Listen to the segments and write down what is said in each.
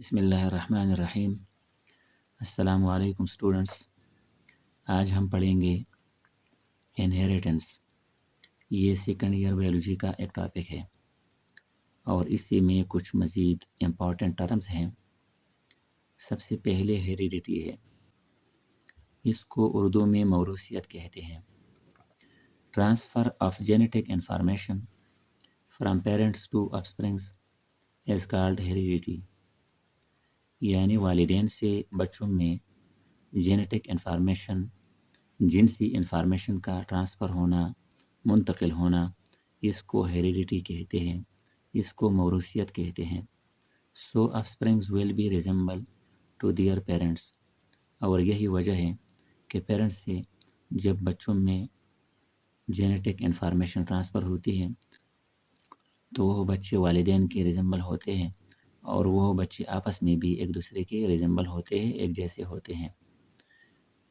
بسم اللہ الرحمن الرحیم۔ السلام علیکم اسٹوڈنٹس، آج ہم پڑھیں گے انہیریٹنس۔ یہ سیکنڈ ایئر بایولوجی کا ایک ٹاپک ہے اور اسی میں کچھ مزید امپورٹنٹ ٹرمز ہیں۔ سب سے پہلے ہیریڈیٹی ہے، اس کو اردو میں موروثیت کہتے ہیں۔ Transfer of genetic information from parents to offsprings is called heredity, یعنی والدین سے بچوں میں جینیٹک انفارمیشن، جنسی انفارمیشن کا ٹرانسفر ہونا، منتقل ہونا، اس کو ہیریڈیٹی کہتے ہیں، اس کو موروثیت کہتے ہیں۔ So offsprings will be resemble to their parents, اور یہی وجہ ہے کہ پیرنٹس سے جب بچوں میں جینیٹک انفارمیشن ٹرانسفر ہوتی ہے تو وہ بچے والدین کے ریزمبل ہوتے ہیں، اور وہ بچے آپس میں بھی ایک دوسرے کے ریزمبل ہوتے ہیں، ایک جیسے ہوتے ہیں۔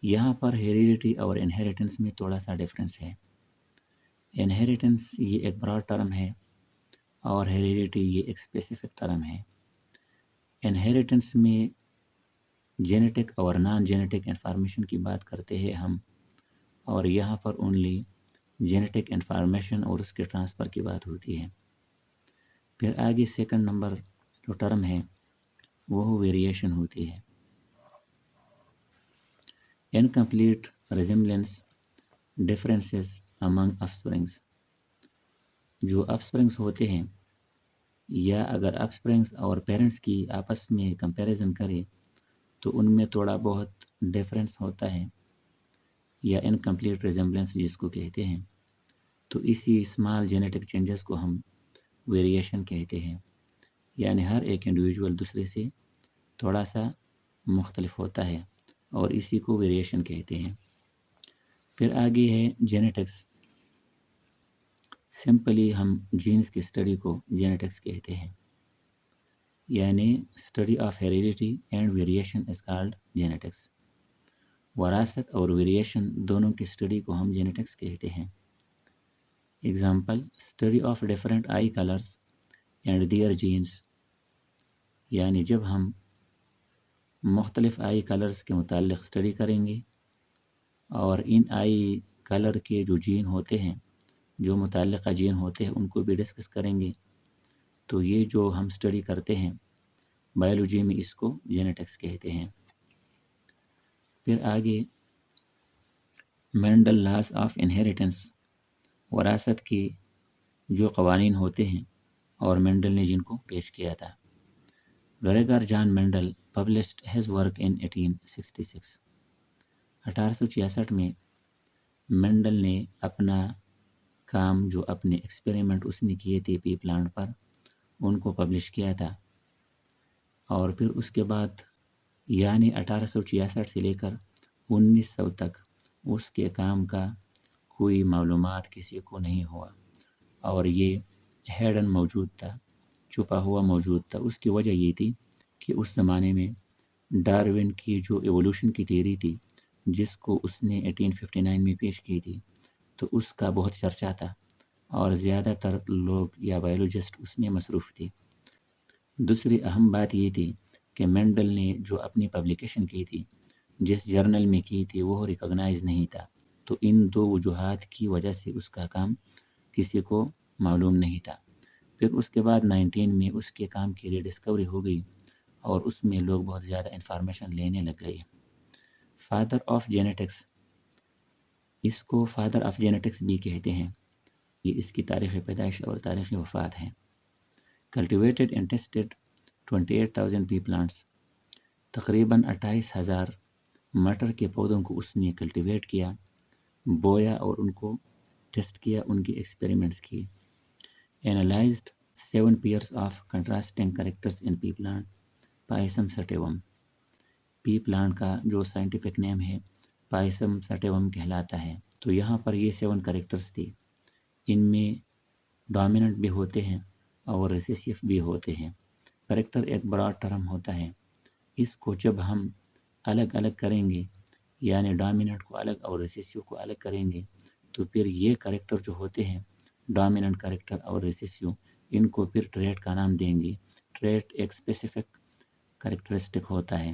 یہاں پر ہیریڈیٹی اور انہیریٹنس میں تھوڑا سا ڈفرینس ہے۔ انہیریٹنس یہ ایک براڈ ٹرم ہے اور ہیریڈیٹی یہ ایک اسپیسیفک ٹرم ہے۔ انہیریٹنس میں جینیٹک اور نان جینیٹک انفارمیشن کی بات کرتے ہیں ہم، اور یہاں پر اونلی جینیٹک انفارمیشن اور اس کے ٹرانسفر کی بات ہوتی ہے۔ پھر آگے سیکنڈ نمبر جو ٹرم ہے وہ ویریشن ہوتی ہے۔ انکمپلیٹ ریزمبلنس ڈفرینسز امنگ آفسپرنگس، جو آفسپرنگس ہوتے ہیں، یا اگر آفسپرنگس اور پیرنٹس کی آپس میں کمپیریزن کرے تو ان میں تھوڑا بہت ڈفرینس ہوتا ہے، یا انکمپلیٹ ریزمبلنس جس کو کہتے ہیں، تو اسی اسمال جینیٹک چینجز کو ہم ویریشن کہتے ہیں، یعنی ہر ایک انڈیویجول دوسرے سے تھوڑا سا مختلف ہوتا ہے اور اسی کو ویریشن کہتے ہیں۔ پھر آگے ہے جینیٹکس۔ سمپلی ہم جینز کی اسٹڈی کو جینیٹکس کہتے ہیں، یعنی study of heredity and variation is called genetics. وراثت اور ویریشن دونوں کی اسٹڈی کو ہم جینیٹکس کہتے ہیں۔ Example, study of different eye colours and their genes, یعنی جب ہم مختلف آئی کلرز کے متعلق اسٹڈی کریں گے اور ان آئی کلر کے جو جین ہوتے ہیں، جو متعلقہ جین ہوتے ہیں، ان کو بھی ڈسکس کریں گے، تو یہ جو ہم اسٹڈی کرتے ہیں بایولوجی میں اس کو جینیٹکس کہتے ہیں۔ پھر آگے مینڈل لاز آف انہیریٹنس، وراثت کے جو قوانین ہوتے ہیں اور مینڈل نے جن کو پیش کیا تھا۔ Gregor Johann Mendel published his work in 1866۔ 1866 میں مینڈل نے اپنا کام، جو اپنے ایکسپیریمنٹ اس نے کیے تھے پی پلانٹ پر، ان کو پبلش کیا تھا، اور پھر اس کے بعد یعنی 1866 سے لے کر 1900 تک اس کے کام کا کوئی معلومات کسی کو نہیں ہوا، اور یہ ہیڈن موجود تھا، چھپا ہوا موجود تھا۔ اس کی وجہ یہ تھی کہ اس زمانے میں ڈارون کی جو ایوولوشن کی تھیوری تھی، جس کو اس نے 1859 میں پیش کی تھی، تو اس کا بہت چرچا تھا اور زیادہ تر لوگ یا بایولوجسٹ اس میں مصروف تھے۔ دوسری اہم بات یہ تھی کہ مینڈل نے جو اپنی پبلیکیشن کی تھی، جس جرنل میں کی تھی، وہ ریکگنائز نہیں تھا، تو ان دو وجوہات کی وجہ سے اس کا کام کسی کو معلوم نہیں تھا۔ پھر اس کے بعد 19 میں اس کے کام کی ری ڈسکوری ہو گئی اور اس میں لوگ بہت زیادہ انفارمیشن لینے لگ گئے۔ فادر آف جینیٹکس، اس کو فادر آف جینیٹکس بھی کہتے ہیں، یہ اس کی تاریخ پیدائش اور تاریخ وفات ہے۔ Cultivated and tested 28,000 P plants, تقریباً 28,000 مٹر کے پودوں کو اس نے کلٹیویٹ کیا، بویا اور ان کو ٹیسٹ کیا، ان کی ایکسپیریمنٹس کی۔ Analyzed 7 pairs of contrasting characters in pea plant Pisum sativum۔ P plant کا جو سائنٹیفک نیم ہے پائسم سٹیوم کہلاتا ہے۔ تو یہاں پر یہ 7 کریکٹرز تھی، ان میں ڈومیننٹ بھی ہوتے ہیں اور ریسیسیو بھی ہوتے ہیں۔ کریکٹر ایک براڈ ٹرم ہوتا ہے، اس کو جب ہم الگ الگ کریں گے، یعنی ڈومیننٹ کو الگ اور ریسیسیو کو الگ کریں گے، تو پھر یہ کریکٹر جو ہوتے ہیں، ڈومیننٹ کریکٹر اور ریسیسیو، ان کو پھر ٹریٹ کا نام دیں گے۔ ٹریٹ ایک اسپیسیفک کریکٹرسٹک ہوتا ہے.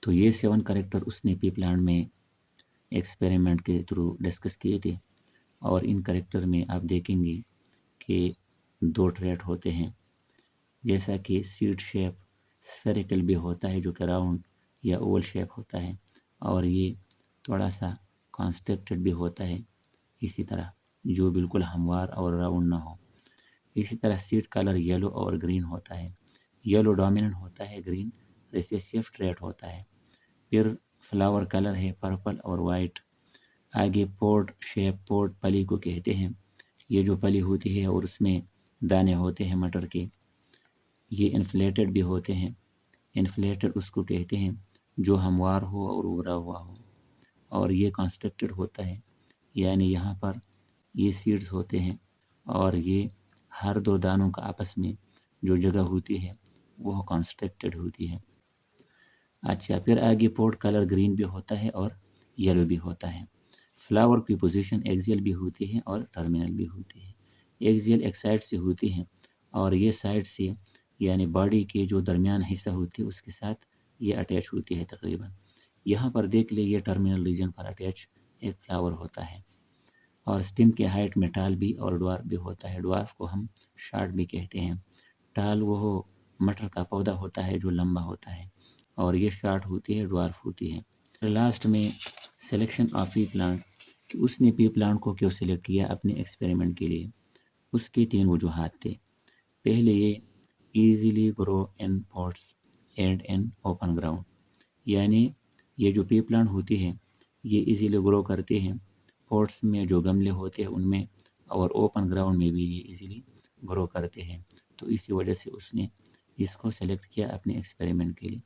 تو یہ 7 کریکٹر اس نے پی پلانٹ میں ایکسپیریمنٹ کے تھرو ڈسکس کیے تھے. اور ان کریکٹر میں آپ دیکھیں گے کہ 2 ٹریٹ ہوتے ہیں، جیسا کہ سیڈ شیپ اسفیریکل بھی ہوتا ہے جو کہ راؤنڈ یا اوول شیپ ہوتا ہے، اور یہ تھوڑا سا کانسٹرکٹڈ بھی ہوتا ہے اسی طرح، جو بالکل ہموار اور راؤنڈ نہ ہو. اسی طرح سیڈ کلر یلو اور گرین ہوتا ہے. یلو ڈومیننٹ ہوتا ہے، گرین ریسیسیو ٹریٹ ہوتا ہے. پھر فلاور کلر ہے پرپل اور وائٹ. آگے پوڈ شیپ، پوڈ پلی کو کہتے ہیں. یہ جو پلی ہوتی ہے اور اس میں دانے ہوتے ہیں مٹر کے، یہ انفلیٹڈ بھی ہوتے ہیں. انفلیٹڈ اس کو کہتے ہیں جو ہموار ہو اور اگرا ہوا ہو. اور یہ کانسٹرکٹڈ ہوتا ہے، یعنی یہاں پر یہ سیڈز ہوتے ہیں اور یہ ہر 2 دانوں کا آپس میں جو جگہ ہوتی ہے وہ کانسٹرکٹڈ ہوتی ہے. اچھا، پھر آگے پوٹ کلر گرین بھی ہوتا ہے اور یلو بھی ہوتا ہے. فلاور کی پوزیشن ایکزیل بھی ہوتی ہے اور ٹرمینل بھی ہوتی ہے. ایکزیل ایک سائڈ سے ہوتی ہے اور یہ سائڈ سے یعنی باڈی کے جو درمیان حصہ ہوتی ہے اس کے ساتھ یہ اٹیچ ہوتی ہے تقریباً. یہاں پر دیکھ لیں یہ ٹرمینل ریجن پر اٹیچ ایک فلاور ہوتا ہے. اور اسٹیم کے ہائٹ میں ٹال بھی اور ڈوارف بھی ہوتا ہے. ڈوارف کو ہم شارٹ بھی کہتے ہیں. ٹال وہ مٹر کا پودا ہوتا ہے جو لمبا ہوتا ہے، اور یہ شارٹ ہوتی ہے، ڈوارف ہوتی ہے. لاسٹ میں سلیکشن آف پی پلانٹ، کہ اس نے پی پلانٹ کو کیوں سلیکٹ کیا اپنے ایکسپیریمنٹ کے لیے. اس کی 3 وجوہات تھے. پہلے یہ easily grow in pots and in open ground, یعنی یہ جو پی پلانٹ ہوتی ہے یہ ایزیلی گرو کرتے ہیں پوٹس میں جو گملے ہوتے ہیں ان میں، اور اوپن گراؤنڈ میں بھی یہ ایزیلی گرو کرتے ہیں. تو اسی وجہ سے اس نے اس کو سلیکٹ کیا اپنے ایکسپیریمنٹ کے لیے.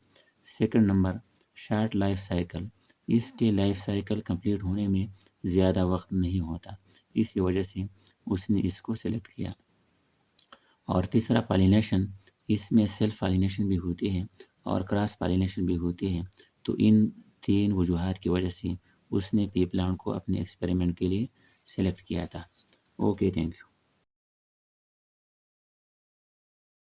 Second number, short life cycle. اس کے لائف سائیکل کمپلیٹ ہونے میں زیادہ وقت نہیں ہوتا، اسی وجہ سے اس نے اس کو سلیکٹ کیا. اور تیسرا پالینیشن، اس میں سیلف پالینیشن بھی ہوتی ہے اور کراس پالینیشن بھی ہوتی ہے. تو ان 3 وجوہات کی وجہ سے اس نے پی پلانٹ کو اپنے ایکسپیریمنٹ کے لیے سلیکٹ کیا تھا. Okay, thank you.